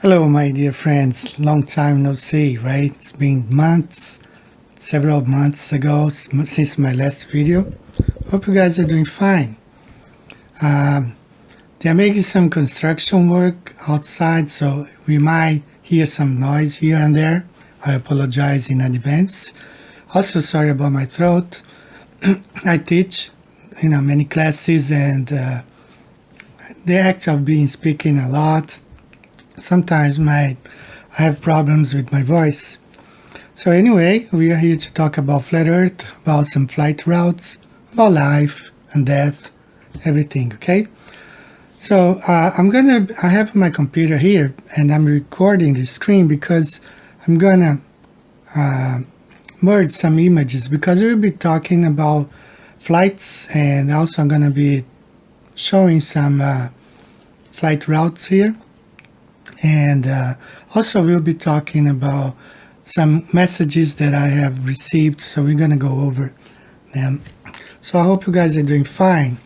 Hello, my dear friends. Long time no see, right? It's been months, several months ago since my last video. Hope you guys are doing fine. They're making some construction work outside, so we might hear some noise here and there. I apologize in advance. Also, sorry about my throat. I teach, many classes, and the act of being speaking a lot. Sometimes I have problems with my voice. So anyway, we are here to talk about Flat Earth, about some flight routes, about life and death, everything, okay? So I have my computer here and I'm recording the screen because I'm gonna merge some images because we'll be talking about flights, and also I'm gonna be showing some flight routes here. And also we'll be talking about some messages that I have received, so we're going to go over them. So I hope you guys are doing fine.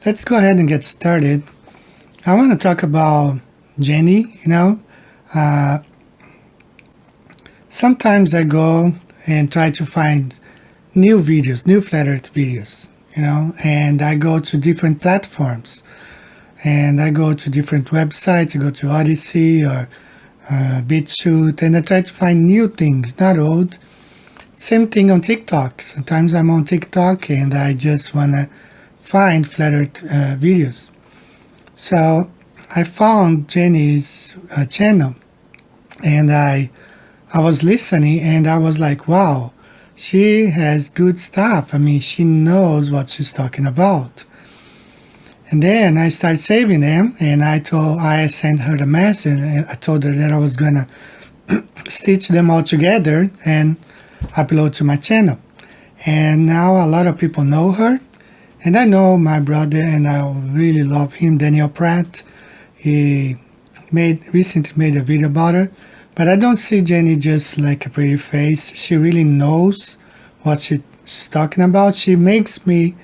Let's go ahead and get started. I want to talk about Jenny. Sometimes I go and try to find new videos, new Flat Earth videos, and I go to different platforms. And I go to different websites. I go to Odyssey or BitChute, and I try to find new things, not old. Same thing on TikTok. Sometimes I'm on TikTok and I just want to find Flat Earth videos. So I found Jenny's channel, and I was listening, and I was like, wow, she has good stuff. I mean, she knows what she's talking about. And then I started saving them, and I sent her the message, and I told her that I was gonna stitch them all together and upload to my channel. And now a lot of people know her, and I know my brother, and I really love him, Daniel Pratt. He recently made a video about her, but I don't see Jenny just like a pretty face. She really knows what she's talking about. She makes me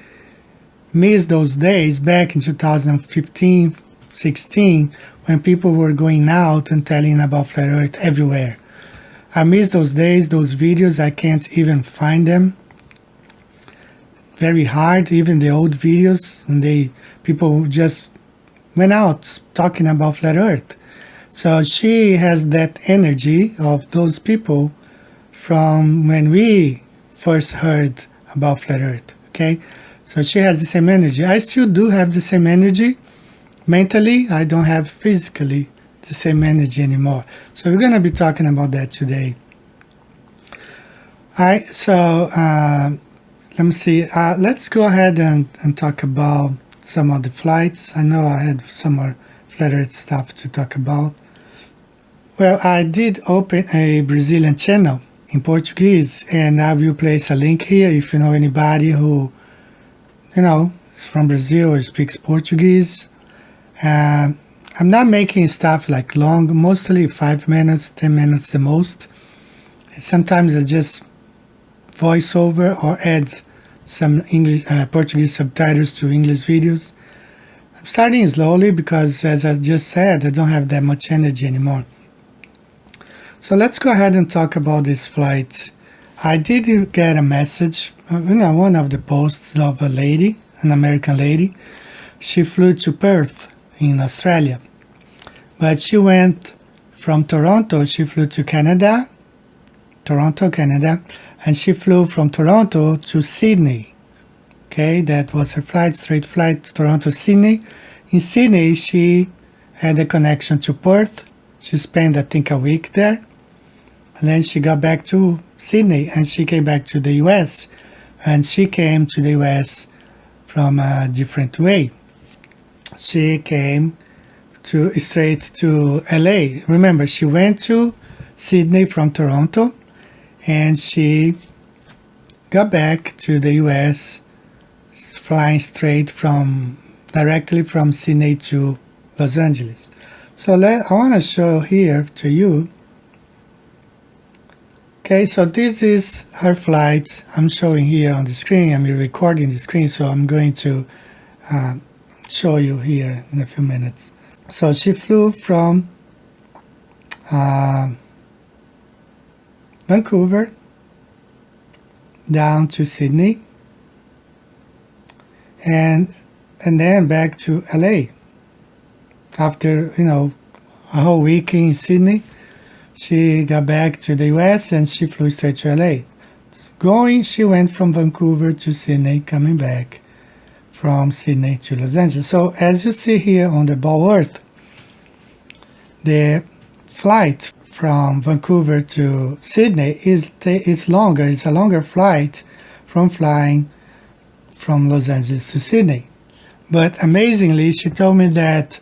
miss those days back in 2015, 16, when people were going out and telling about Flat Earth everywhere. I miss those days, those videos. I can't even find them. Very hard, even the old videos, when people just went out talking about Flat Earth. So she has that energy of those people from when we first heard about Flat Earth, okay? So she has the same energy. I still do have the same energy. Mentally, I don't have physically the same energy anymore. So we're going to be talking about that today. All right, so let me see. Let's go ahead and talk about some of the flights. I know I had some more Flat Earth stuff to talk about. Well, I did open a Brazilian channel in Portuguese, and I will place a link here if you know anybody who is from Brazil or speaks Portuguese. I'm not making stuff like long, mostly 5 minutes, 10 minutes the most. And sometimes I just voice over or add some Portuguese subtitles to English videos. I'm starting slowly because, as I just said, I don't have that much energy anymore. So let's go ahead and talk about this flight. I did get a message, one of the posts of a lady, an American lady. She flew to Perth in Australia, but she went from Toronto. She flew to Toronto, Canada, and she flew from Toronto to Sydney. Okay, that was her flight, straight flight, Toronto, Sydney. In Sydney, she had a connection to Perth. She spent, I think, a week there. And then she got back to Sydney, and she came back to the US. And she came to the US from a different way. She came straight to LA. Remember, she went to Sydney from Toronto, and she got back to the US flying directly from Sydney to Los Angeles. So I want to show here to you. Okay, so this is her flight. I'm showing here on the screen. I'm recording the screen, so I'm going to show you here in a few minutes. So she flew from Vancouver down to Sydney, and then back to LA. After, a whole week in Sydney, she got back to the US and she flew straight to LA. She went from Vancouver to Sydney, coming back from Sydney to Los Angeles. So as you see here on the ball earth, the flight from Vancouver to Sydney it's longer. It's a longer flight from flying from Los Angeles to Sydney. But amazingly, she told me that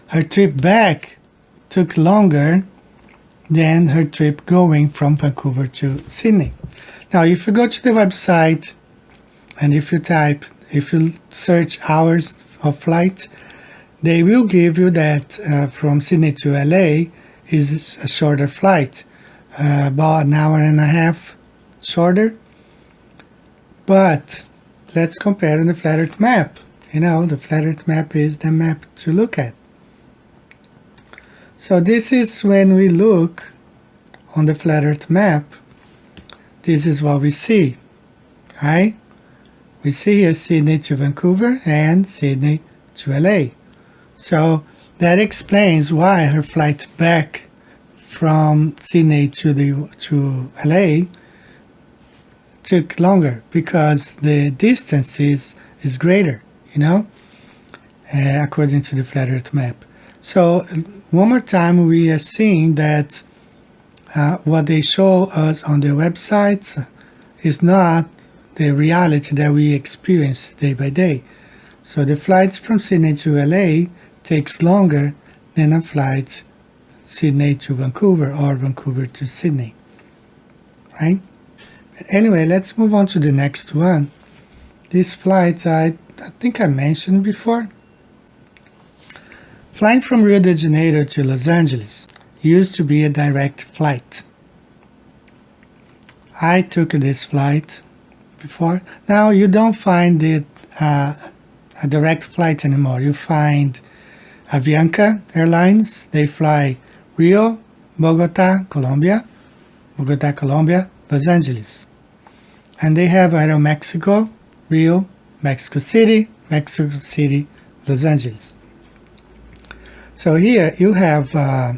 her trip back took longer than her trip going from Vancouver to Sydney. Now, if you go to the website and if you search hours of flight, they will give you that from Sydney to LA is a shorter flight, about an hour and a half shorter. But let's compare the flat earth map. The flat earth map is the map to look at. So this is when we look on the flat earth map, this is what we see, right? We see here Sydney to Vancouver and Sydney to LA. So that explains why her flight back from Sydney to LA took longer, because the distance is greater, according to the flat earth map. So one more time, we are seeing that what they show us on their websites is not the reality that we experience day by day. So the flights from Sydney to LA takes longer than a flight Sydney to Vancouver or Vancouver to Sydney, right? But anyway, let's move on to the next one. These flights I think I mentioned before. Flying from Rio de Janeiro to Los Angeles used to be a direct flight. I took this flight before. Now you don't find it a direct flight anymore. You find Avianca Airlines. They fly Rio, Bogota, Colombia, Los Angeles. And they have Aeromexico, Rio, Mexico City, Los Angeles. So here you have a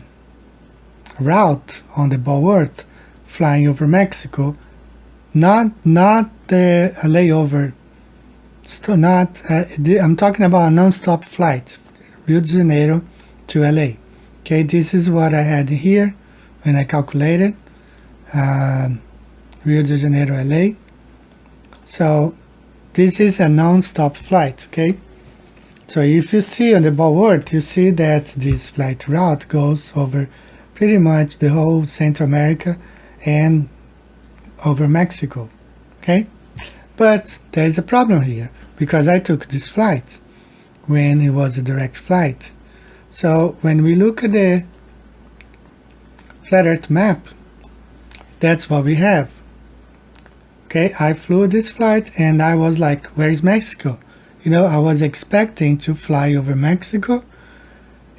route on the ball earth flying over Mexico, not the layover. I'm talking about a non-stop flight, Rio de Janeiro to LA. Okay, this is what I had here when I calculated Rio de Janeiro, LA. So this is a non-stop flight, okay? So if you see on the ball earth, you see that this flight route goes over pretty much the whole Central America and over Mexico, okay? But there's a problem here, because I took this flight when it was a direct flight. So when we look at the flat earth map, that's what we have. Okay, I flew this flight and I was like, where's Mexico? I was expecting to fly over Mexico,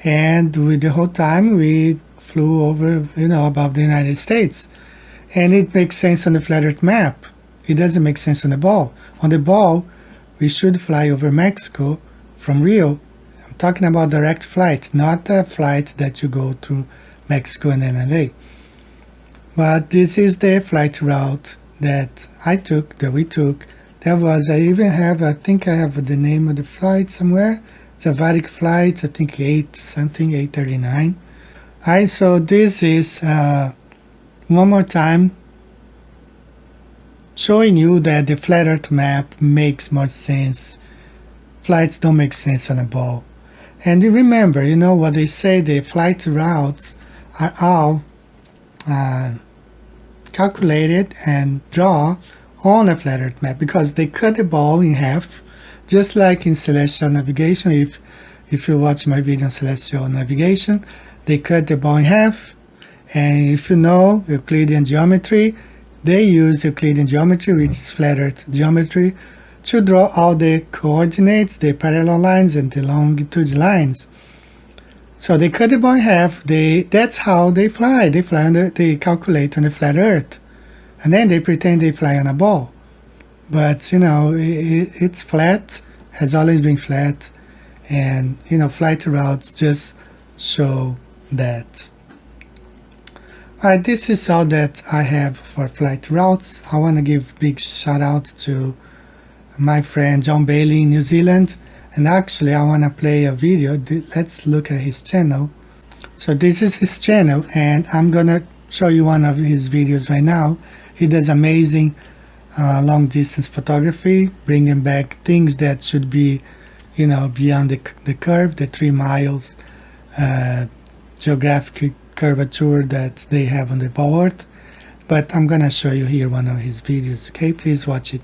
and with the whole time we flew over, above the United States. And it makes sense on the flat earth map. It doesn't make sense on the ball. On the ball, we should fly over Mexico from Rio. I'm talking about direct flight, not a flight that you go through Mexico and then LA. But this is the flight route that we took. I think I have the name of the flight somewhere. It's a Vatic flight, I think 839. Alright, so this is one more time showing you that the flat earth map makes more sense. Flights don't make sense on a ball. And you remember, what they say, the flight routes are all calculated and drawn on a flat earth map, because they cut the ball in half, just like in celestial navigation. If you watch my video on celestial navigation, they cut the ball in half. And if you know Euclidean geometry, they use Euclidean geometry, which is flat earth geometry, to draw all the coordinates, the parallel lines and the longitude lines. So they cut the ball in half. That's how they fly. They calculate on the flat Earth, and then they pretend they fly on a ball. But it's flat. Has always been flat, and flight routes just show that. Alright, this is all that I have for flight routes. I want to give a big shout out to my friend John Bailey in New Zealand. And actually, I want to play a video. Let's look at his channel. So this is his channel, and I'm going to show you one of his videos right now. He does amazing long distance photography, bringing back things that should be, beyond the curve, the 3 miles geographic curvature that they have on the board. But I'm gonna show you here one of his videos. Okay, please watch it.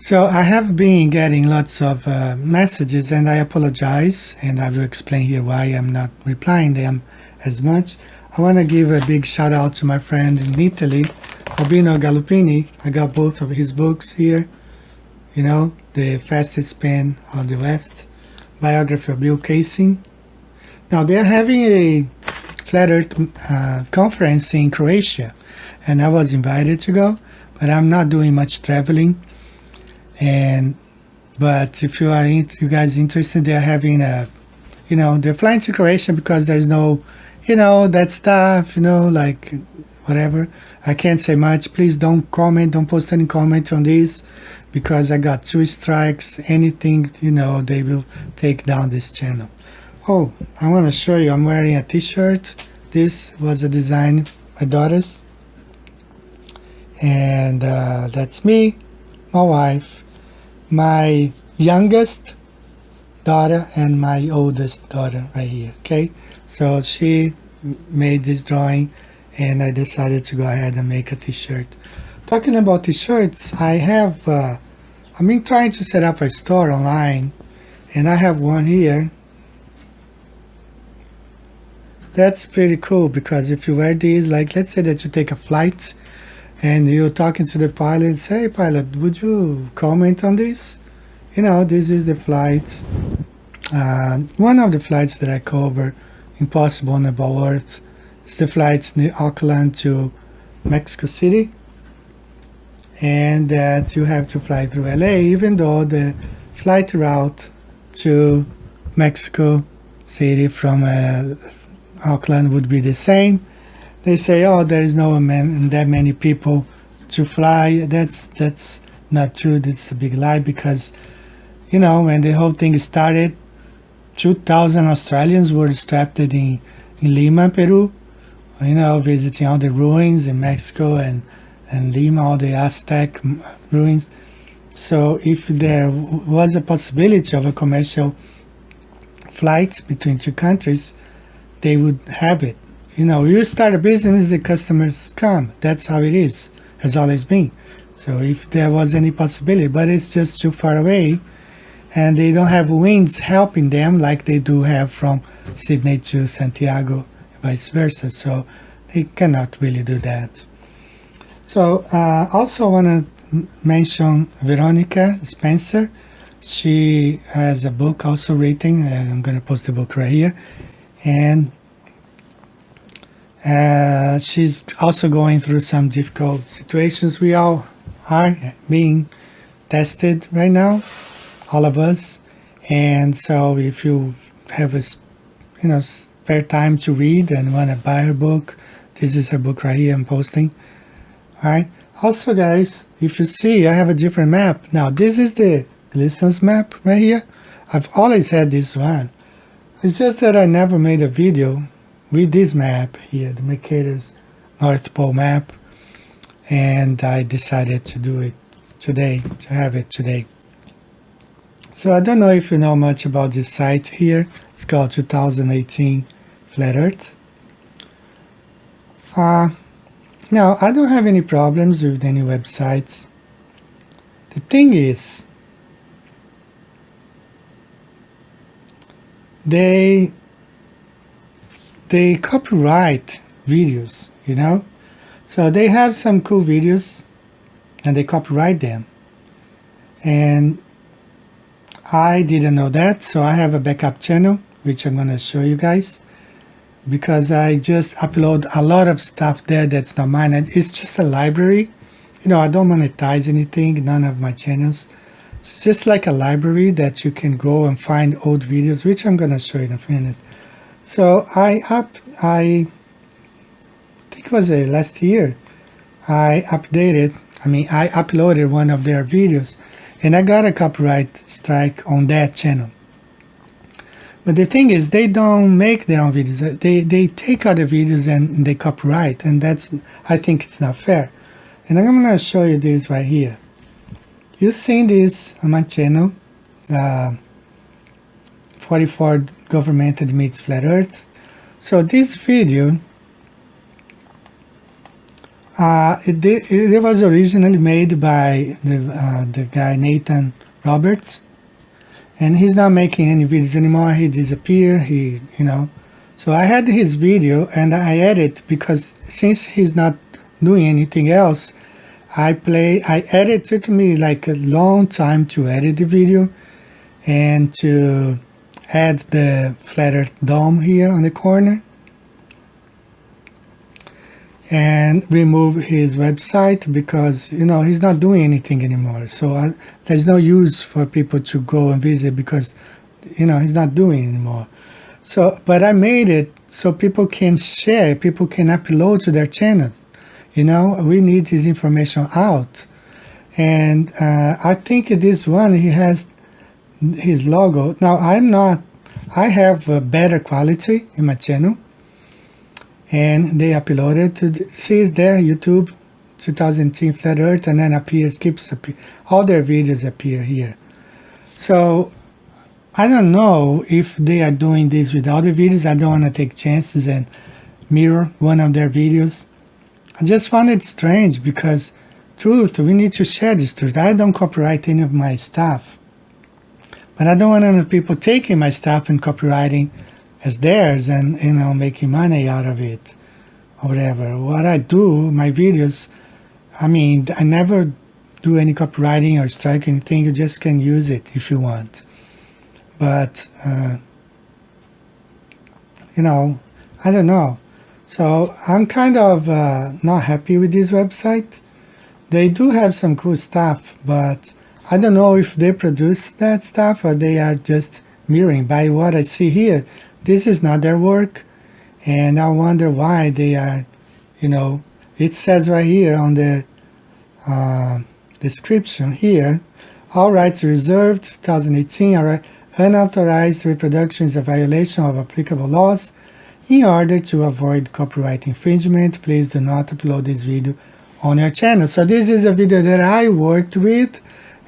So I have been getting lots of messages, and I apologize, and I will explain here why I'm not replying them as much. I want to give a big shout out to my friend in Italy, Albino Gallupini. I got both of his books here, The Fastest Pen of the West, biography of Bill Casing. Now they're having a Flat Earth conference in Croatia, and I was invited to go, but I'm not doing much traveling. And But if you are you guys interested, they're having a, they're flying to Croatia because there's no, that stuff, like whatever. I can't say much. Please don't comment, don't post any comment on this, because I got 2 strikes. Anything, they will take down this channel. Oh, I want to show you, I'm wearing a t-shirt. This was a design my daughter's. And that's me, my wife, my youngest daughter, and my oldest daughter right here. Okay, so she made this drawing, and I decided to go ahead and make a t-shirt. Talking about t-shirts, I've been trying to set up a store online, and I have one here. That's pretty cool, because if you wear these, like let's say that you take a flight and you're talking to the pilot, say, hey pilot, would you comment on this? This is the flight, one of the flights that I cover, Impossible on About Earth. It's the flight in Auckland to Mexico City, and that you have to fly through LA, even though the flight route to Mexico City from Auckland would be the same. They say, oh, there is no that many people to fly. That's not true. That's a big lie, because when the whole thing started, 2,000 Australians were strapped in Lima, Peru, visiting all the ruins in Mexico and Lima, all the Aztec ruins. So if there was a possibility of a commercial flight between 2 countries, they would have it. You start a business, the customers come. That's how it is, has always been. So if there was any possibility, but it's just too far away, and they don't have winds helping them like they do have from Sydney to Santiago, vice versa. So they cannot really do that. So also want to mention Veronica Spencer. She has a book also written, and I'm going to post the book right here. And she's also going through some difficult situations. We all are being tested right now, all of us. And so if you have a spare time to read and want to buy her book, this is her book right here I'm posting. All right. Also, guys, if you see, I have a different map. Now, this is the Glisson's map right here. I've always had this one. It's just that I never made a video with this map here, the Mercator's North Pole map, and I decided to do it today, to have it today. So I don't know if you know much about this site here. It's called 2018 Flat Earth. Now, I don't have any problems with any websites. The thing is, they copyright videos, so they have some cool videos and they copyright them, and I didn't know that. So I have a backup channel which I'm going to show you guys, because I just upload a lot of stuff there that's not mine, and it's just a library. I don't monetize anything, none of my channels. It's just like a library that you can go and find old videos, which I'm going to show you in a minute. So I think it was last year, I uploaded one of their videos, and I got a copyright strike on that channel. But the thing is, they don't make their own videos. They take other videos and they copyright, and I think it's not fair. And I'm going to show you this right here. You've seen this on my channel, 44 Government Admits Flat Earth. So this video, it was originally made by the guy Nathan Roberts, and he's not making any videos anymore. He disappeared. So I had his video and I edited, because since he's not doing anything else, it took me like a long time to edit the video and to add the flat earth dome here on the corner. and remove his website because, you know, he's not doing anything anymore. So there's no use for people to go and visit because, you know, he's not doing anymore. So, but I made it so people can share, people can upload to their channels. You know, we need this information out. And I think this one, he has his logo. Now, I have a better quality in my channel. And they uploaded to, see it there, YouTube 2010 Flat Earth, and then keeps all their videos appear here. So I don't know if they are doing this with other videos. I don't want to take chances and mirror one of their videos. I just found it strange because truth, we need to share this truth. I don't copyright any of my stuff, but I don't want other people taking my stuff and copyrighting as theirs and, you know, making money out of it or whatever. What I do, my videos, I mean, I never do any copywriting or strike anything. You just can use it if you want. But, you know, I don't know. So I'm kind of not happy with this website. They do have some cool stuff, but I don't know if they produce that stuff or they are just mirroring. By what I see here, this is not their work, and I wonder why they are, you know, it says right here on the description here, all rights reserved, 2018, all right, unauthorized reproduction is a violation of applicable laws. In order to avoid copyright infringement, please do not upload this video on your channel. So this is a video that I worked with,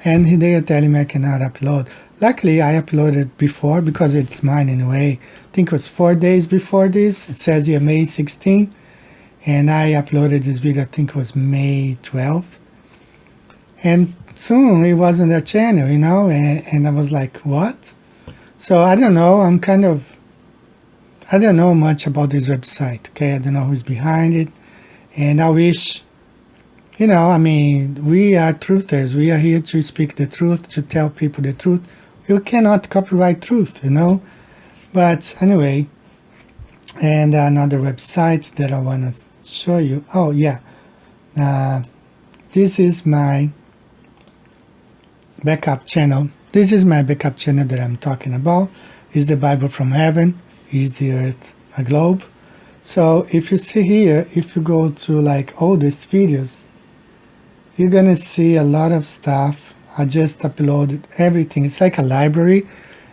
and they are telling me I cannot upload. Luckily, I uploaded before because it's mine anyway. I think it was 4 days before this. It says here May 16, and I uploaded this video, I think it was May 12th. And soon it was on their channel, you know, and I was like, what? So I don't know, I don't know much about this website, okay? I don't know who's behind it. And I wish, you know, I mean, we are truthers. We are here to speak the truth, to tell people the truth. You cannot copyright truth, you know? But anyway, and another website that I want to show you. Oh, yeah. This is my backup channel. This is my backup channel that I'm talking about. Is the Bible from Heaven. Is the Earth a globe? So if you see here, if you go to like oldest videos, you're gonna see a lot of stuff. I just uploaded everything. It's like a library.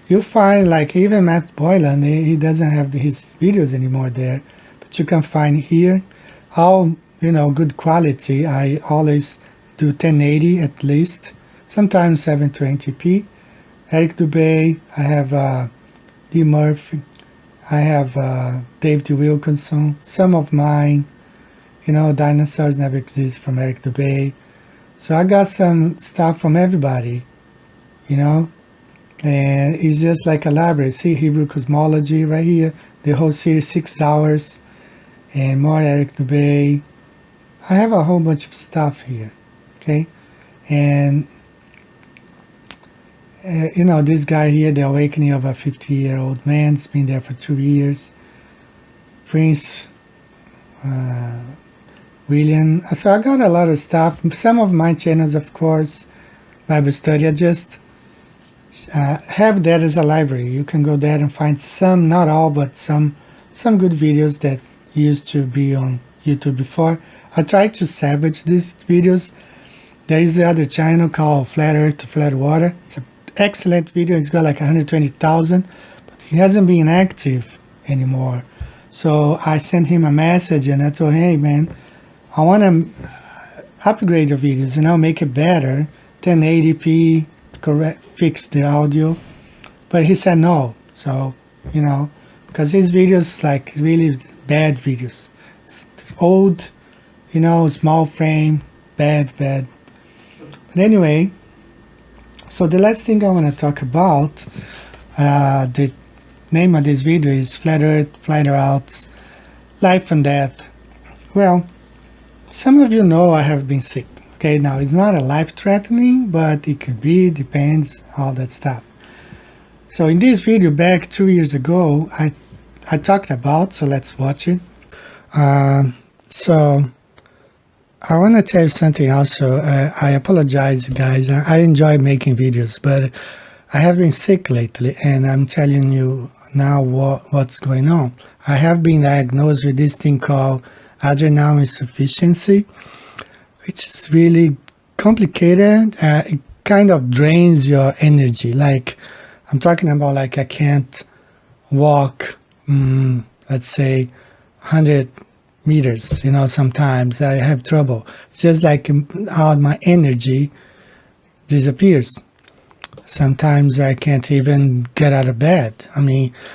You find like even Matt Boylan, he doesn't have his videos anymore there, but you can find here all, you know, good quality. I always do 1080 at least, sometimes 720p. Eric Dubay, I have D. Murphy, I have David Wilkinson, some of mine, you know, Dinosaurs Never Exist from Eric Dubay. So I got some stuff from everybody, you know, and it's just like a library. See Hebrew Cosmology right here, the whole series, 6 hours, and more Eric Dubay. I have a whole bunch of stuff here, okay, and you know, this guy here, The Awakening of a 50-year-old Man, has been there for 2 years. Prince William. So I got a lot of stuff. Some of my channels, of course, Bible study. I just have that as a library. You can go there and find some, not all, but some good videos that used to be on YouTube before. I tried to salvage these videos. There is the other channel called Flat Earth, Flat Water. It's an excellent video. It's got like 120,000, but it hasn't been active anymore. So I sent him a message and I told him, hey man, I want to upgrade your videos, you know, make it better, 1080p, correct, fix the audio. But he said no. So, you know, because his videos like really bad videos. It's old, you know, small frame, bad. But anyway, so the last thing I want to talk about, the name of this video is Flat Earth, Flat Earths, Life and Death. Well, some of you know I have been sick. Okay, now it's not a life-threatening, but it could be, depends, all that stuff. So in this video back 2 years ago, I talked about, so let's watch it. So I want to tell you something also. I apologize, guys. I enjoy making videos, but I have been sick lately, and I'm telling you now what's going on. I have been diagnosed with this thing called adrenal insufficiency, which is really complicated. It kind of drains your energy. Like, I'm talking about, like, I can't walk, let's say, 100 meters. Sometimes I have trouble. It's just like how my energy disappears. Sometimes I can't even get out of bed.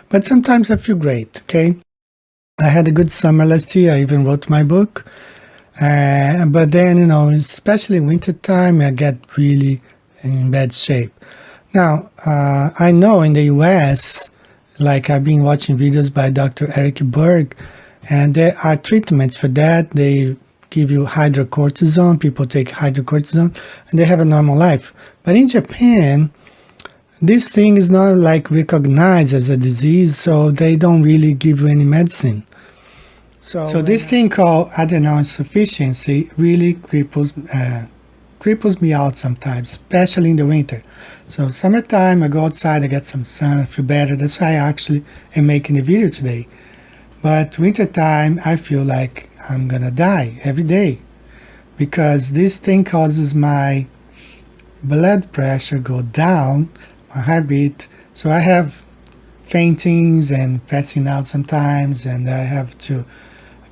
But sometimes I feel great, okay? I had a good summer last year. I even wrote my book. But then, especially wintertime, I get really in bad shape. Now, I know in the US, like I've been watching videos by Dr. Eric Berg, and there are treatments for that. They give you hydrocortisone. People take hydrocortisone, and they have a normal life. But in Japan, this thing is not like recognized as a disease, so they don't really give you any medicine. So this thing called adrenal insufficiency really cripples me out sometimes, especially in the winter. So summertime, I go outside, I get some sun, I feel better. That's why I actually am making the video today. But wintertime, I feel like I'm gonna die every day because this thing causes my blood pressure go down, my heartbeat. So I have faintings and passing out sometimes, and I have to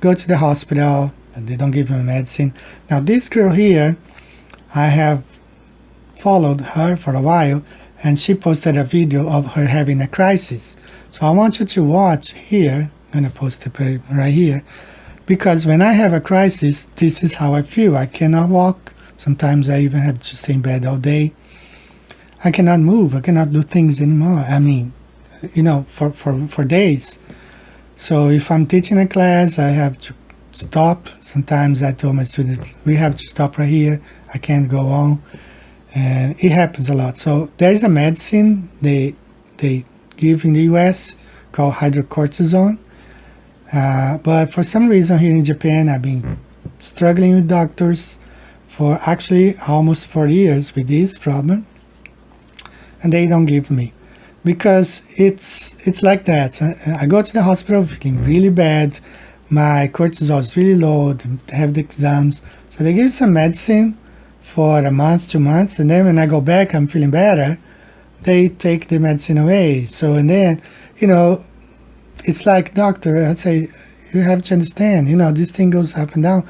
go to the hospital, and they don't give me medicine. Now this girl here, I have followed her for a while, and she posted a video of her having a crisis. So I want you to watch here. I'm gonna post it right here, because when I have a crisis, this is how I feel. I cannot walk. Sometimes I even have to stay in bed all day. I cannot move. I cannot do things anymore. For days. So if I'm teaching a class, I have to stop. Sometimes I tell my students, we have to stop right here. I can't go on. And it happens a lot. So there's a medicine they give in the US called hydrocortisone. But for some reason here in Japan, I've been struggling with doctors for actually almost 4 years with this problem. And they don't give me. Because it's like that. So I go to the hospital feeling really bad. My cortisol is really low. I have the exams. So they give some medicine for a month, 2 months. And then when I go back, I'm feeling better. They take the medicine away. So, and then, it's like, doctor, I'd say, you have to understand, this thing goes up and down.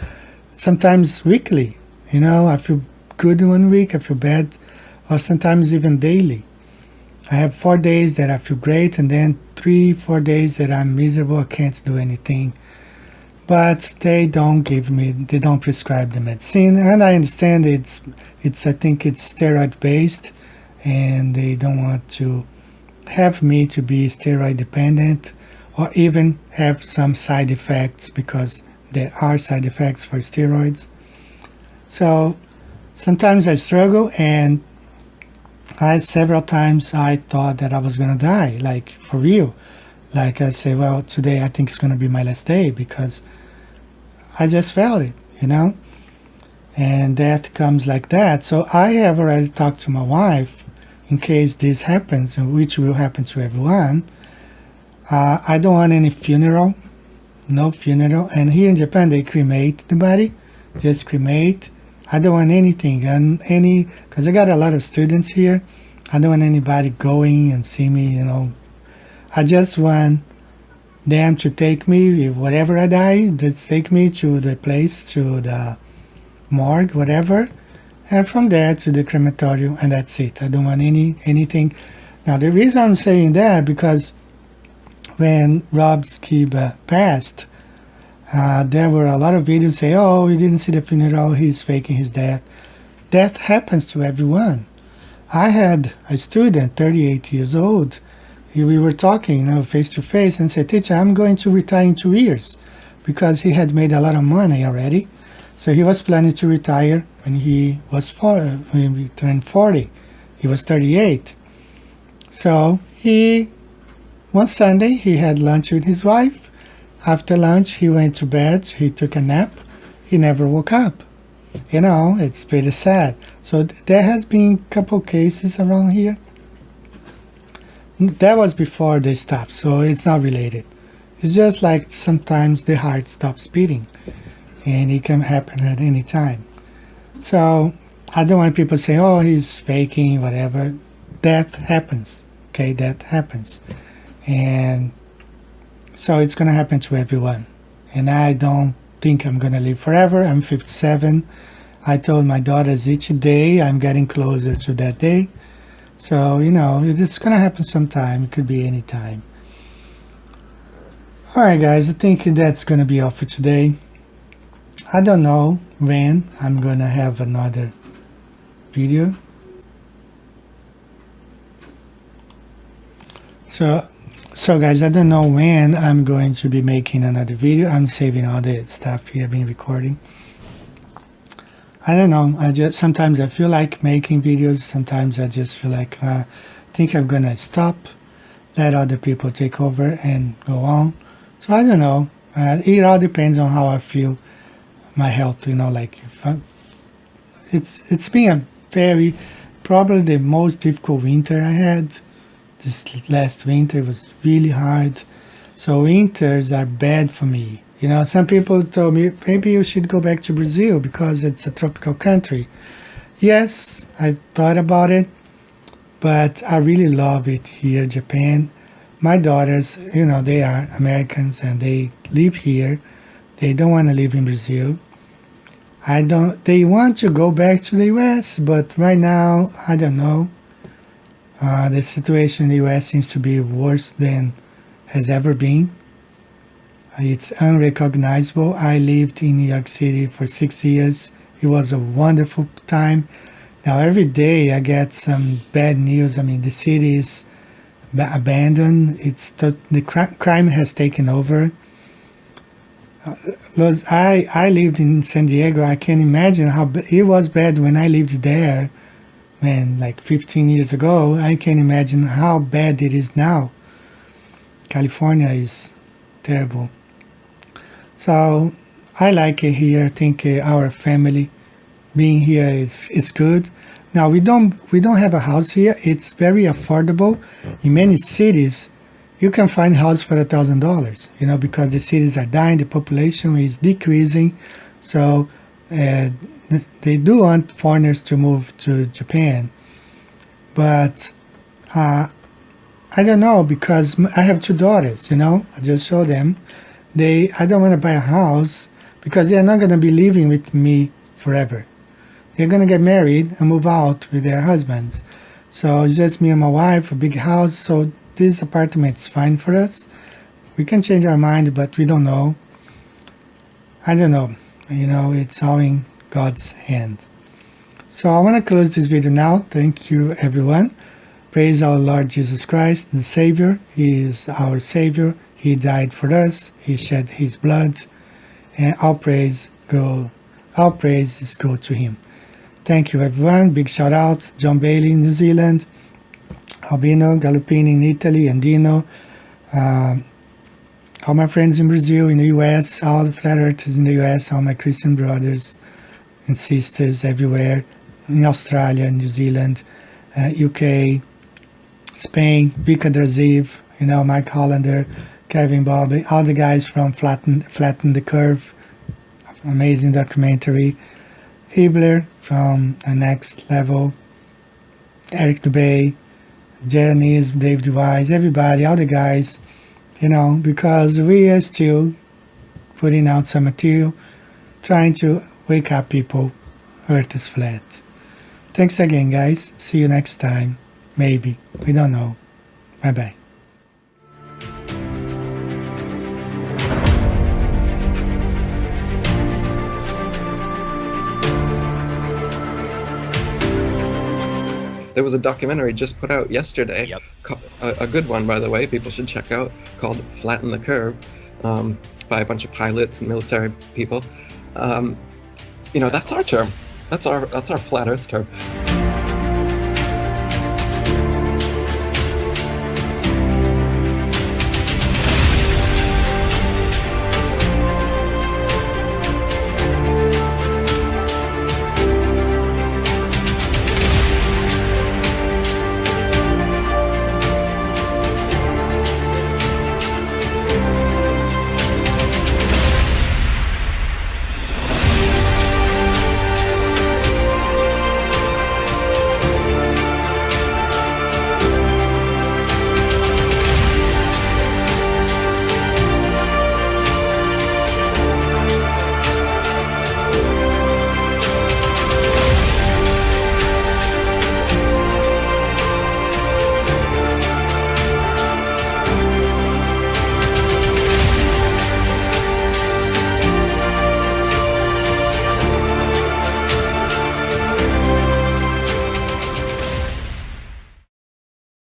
Sometimes weekly. I feel good in 1 week. I feel bad. Or sometimes even daily. I have 4 days that I feel great, and then 3-4 days that I'm miserable. I can't do anything. But they don't prescribe the medicine, and I understand I think it's steroid based, and they don't want to have me to be steroid dependent, or even have some side effects, because there are side effects for steroids. So sometimes I struggle, and several times I thought that I was gonna die, like for real. Like I say, well, today I think it's gonna be my last day, because I just felt it, and death comes like that. So I have already talked to my wife in case this happens, and which will happen to everyone. I don't want any funeral, no funeral. And here in Japan, they cremate the body, just cremate. I don't want anything, because I got a lot of students here. I don't want anybody going and see me, I just want them to take me, if whatever I die, they take me to the place, to the morgue, whatever, and from there to the crematorium, and that's it. I don't want anything. Now, the reason I'm saying that, because when Rob Skiba passed, there were a lot of videos say, oh, he didn't see the funeral, he's faking his death. Death happens to everyone. I had a student, 38 years old. We were talking, face to face, and said, teacher, I'm going to retire in 2 years, because he had made a lot of money already. So he was planning to retire when he turned 40. He was 38. So one Sunday, he had lunch with his wife. After lunch, he went to bed, he took a nap, he never woke up. It's pretty sad. So there has been a couple cases around here. That was before they stopped, so it's not related. It's just like sometimes the heart stops beating, and it can happen at any time. So I don't want people to say, oh, he's faking, whatever. Death happens, okay? Death happens. And so it's going to happen to everyone. And I don't think I'm going to live forever. I'm 57. I told my daughters each day I'm getting closer to that day. So, it's going to happen sometime. It could be any time. All right, guys, I think that's going to be all for today. I don't know when I'm going to have another video. So guys, I don't know when I'm going to be making another video. I'm saving all the stuff here I've been recording. I don't know. Sometimes I feel like making videos. Sometimes I just feel like I think I'm gonna stop, let other people take over and go on. So I don't know. It all depends on how I feel, my health. It's been probably the most difficult winter I had. This last winter was really hard. So winters are bad for me. Some people told me, maybe you should go back to Brazil because it's a tropical country. Yes, I thought about it, but I really love it here, Japan. My daughters, they are Americans and they live here. They don't want to live in Brazil. They want to go back to the US, but right now, I don't know. The situation in the US seems to be worse than has ever been. It's unrecognizable. I lived in New York City for 6 years. It was a wonderful time. Now every day I get some bad news. The city is abandoned. The crime has taken over. I lived in San Diego. I can imagine how it was bad when I lived there. Like 15 years ago, I can imagine how bad it is now. California is terrible. So I like it here. I think our family being here it's good. Now we don't have a house here. It's very affordable. In many cities, you can find a house for $1,000. Because the cities are dying, the population is decreasing. So they do want foreigners to move to Japan, but I don't know, because I have 2 daughters. I just show them. I don't want to buy a house because they're not going to be living with me forever. They're going to get married and move out with their husbands. So it's just me and my wife, a big house. So this apartment is fine for us. We can change our mind, but we don't know. I don't know. It's all in God's hand. So I want to close this video now. Thank you, everyone. Praise our Lord Jesus Christ, the Savior. He is our Savior. He died for us. He shed His blood. And all praise is go to Him. Thank you, everyone. Big shout out. John Bailey in New Zealand. Albino Gallopini in Italy. Andino. All my friends in Brazil, in the US. All the flat earthers in the US. All my Christian brothers and sisters everywhere. In Australia, New Zealand, UK, Spain, Vika Draziv, Mike Hollander, Kevin Bobby, all the guys from Flatten the Curve, amazing documentary, Hibler from Next Level, Eric Dubay, Jeremy's, Dave DeWise, everybody, all the guys, because we are still putting out some material, trying to wake up people. Earth is flat. Thanks again, guys. See you next time. Maybe. We don't know. Bye-bye. There was a documentary just put out yesterday, a good one, by the way, people should check out, called Flatten the Curve, by a bunch of pilots and military people. That's our term. That's our flat earth term.